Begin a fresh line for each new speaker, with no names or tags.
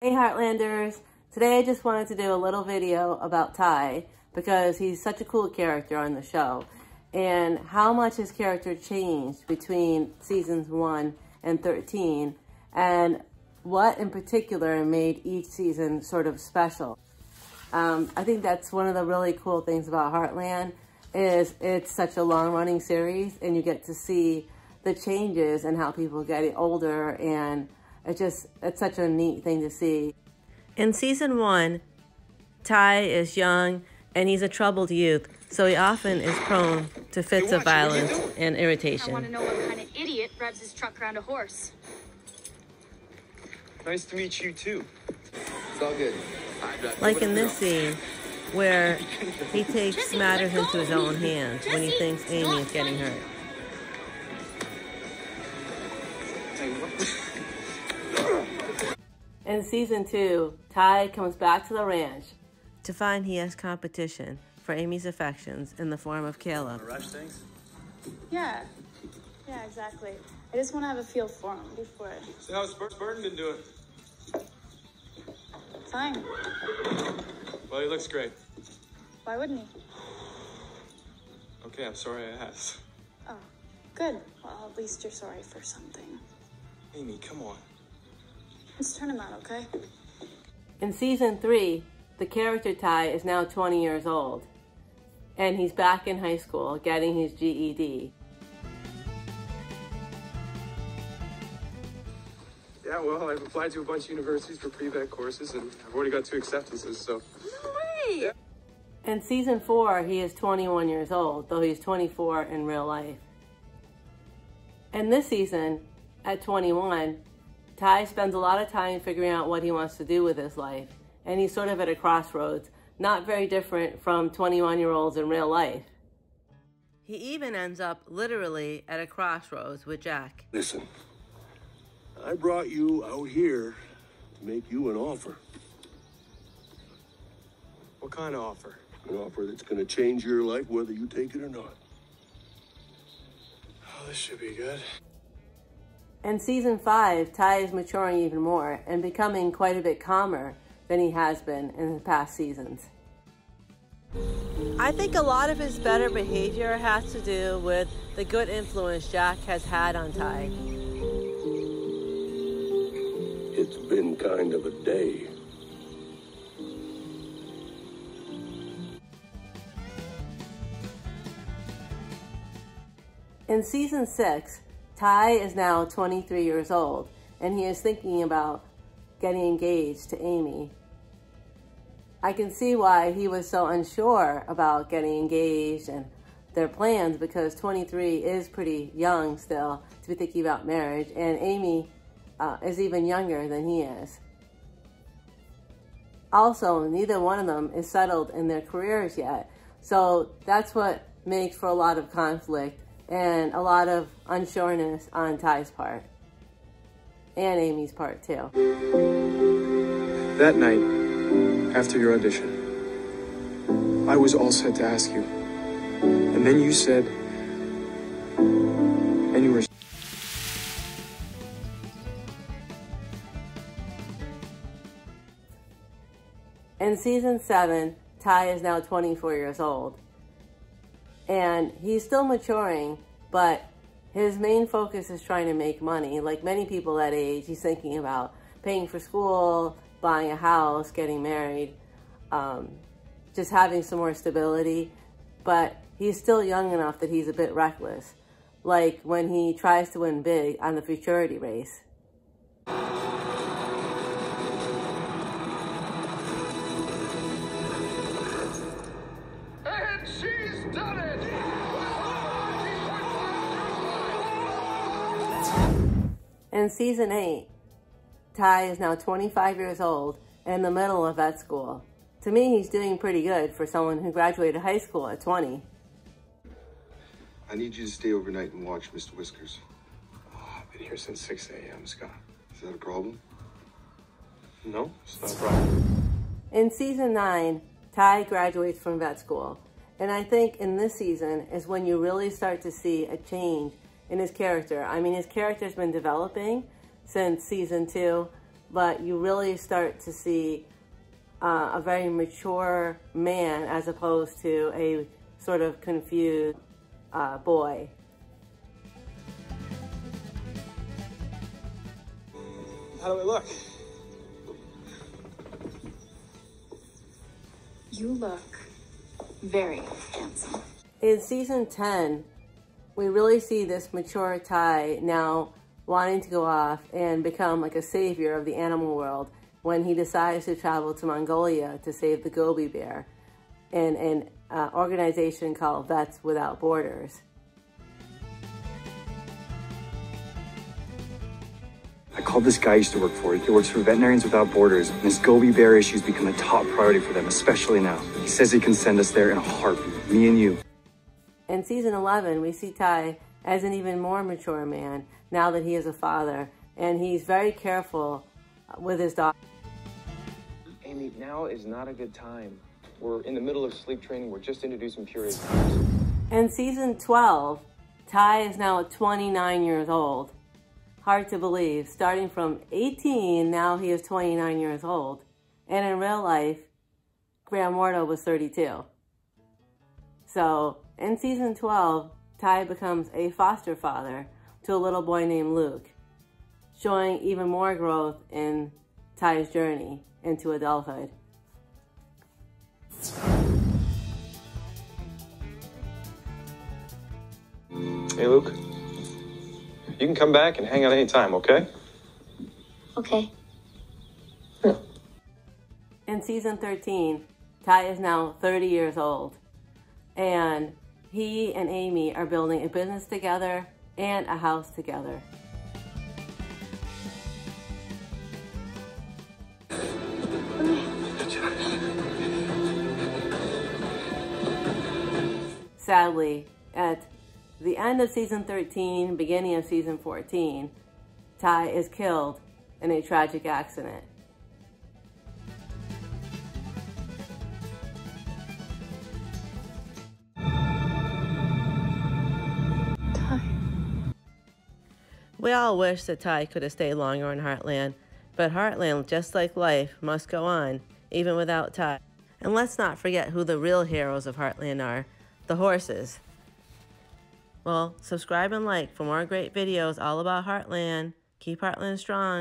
Hey Heartlanders, today I just wanted to do a little video about Ty because he's such a cool character on the show and how much his character changed between seasons 1 and 13 and what in particular made each season sort of special. I think that's one of the really cool things about Heartland is it's such a long-running series and you get to see the changes and how people get older, and it's such a neat thing to see. In season 1, Ty is young and he's a troubled youth, so he often is prone to fits of violence and irritation.
I want to know what kind of idiot drives his truck around a horse.
Nice to meet you too.
It's all good.
Like in this scene where he takes matters into his own hands when he thinks Amy is getting hurt. In season 2, Ty comes back to the ranch to find he has competition for Amy's affections in the form of Caleb.
Rush things?
Yeah, exactly. I just want to have a feel for him before.
So how's Borden been doing?
Fine.
Well, he looks great.
Why wouldn't he?
Okay, I'm sorry I asked.
Oh, good. Well, at least you're sorry for something.
Amy, come on.
Let's turn him out, okay?
In season 3, the character Ty is now 20 years old, and he's back in high school getting his GED.
Yeah, well, I've applied to a bunch of universities for pre-vet courses, and I've already got 2 acceptances, so...
No way!
Yeah.
In season 4, he is 21 years old, though he's 24 in real life. And this season, at 21, Ty spends a lot of time figuring out what he wants to do with his life, and he's sort of at a crossroads, not very different from 21-year-olds in real life. He even ends up literally at a crossroads with Jack.
Listen, I brought you out here to make you an offer.
What kind of offer?
An offer that's going to change your life whether you take it or not.
Oh, this should be good.
In season 5, Ty is maturing even more and becoming quite a bit calmer than he has been in the past seasons. I think a lot of his better behavior has to do with the good influence Jack has had on Ty.
It's been kind of a day.
In season 6, Ty is now 23 years old, and he is thinking about getting engaged to Amy. I can see why he was so unsure about getting engaged and their plans, because 23 is pretty young still to be thinking about marriage, and Amy is even younger than he is. Also, neither one of them is settled in their careers yet, so that's what makes for a lot of conflict and a lot of unsureness on Ty's part. And Amy's part, too.
That night, after your audition, I was all set to ask you. And then you said... And you were...
In season 7, Ty is now 24 years old. And he's still maturing, but his main focus is trying to make money. Like many people that age, he's thinking about paying for school, buying a house, getting married, just having some more stability. But he's still young enough that he's a bit reckless, like when he tries to win big on the futurity race. In season 8, Ty is now 25 years old and in the middle of vet school. To me, he's doing pretty good for someone who graduated high school at 20.
I need you to stay overnight and watch Mr. Whiskers.
Oh, I've been here since 6 a.m., Scott.
Is that a problem?
No, it's not a problem.
In season 9, Ty graduates from vet school. And I think in this season is when you really start to see a change in his character. I mean, his character's been developing since season 2, but you really start to see a very mature man as opposed to a sort of confused boy.
How do I look?
You look very handsome.
In season 10, we really see this mature Ty now wanting to go off and become like a savior of the animal world when he decides to travel to Mongolia to save the Gobi bear in an organization called Vets Without Borders.
I called this guy I used to work for. He works for Veterinarians Without Borders, and his Gobi bear issues become a top priority for them, especially now. He says he can send us there in a heartbeat, me and you.
In season 11, we see Ty as an even more mature man now that he is a father, and he's very careful with his dog.
Amy, now is not a good time. We're in the middle of sleep training. We're just introducing purees.
In season 12, Ty is now 29 years old. Hard to believe. Starting from 18, now he is 29 years old. And in real life, Graham Wardle was 32. So, in season 12, Ty becomes a foster father to a little boy named Luke, showing even more growth in Ty's journey into adulthood.
Hey, Luke. You can come back and hang out anytime, okay?
Okay.
Yeah.
In season 13, Ty is now 30 years old, and he and Amy are building a business together and a house together. Sadly, at the end of season 13, beginning of season 14, Ty is killed in a tragic accident.
Ty.
We all wish that Ty could have stayed longer in Heartland, but Heartland, just like life, must go on, even without Ty. And let's not forget who the real heroes of Heartland are, the horses. Well, subscribe and like for more great videos all about Heartland. Keep Heartland strong.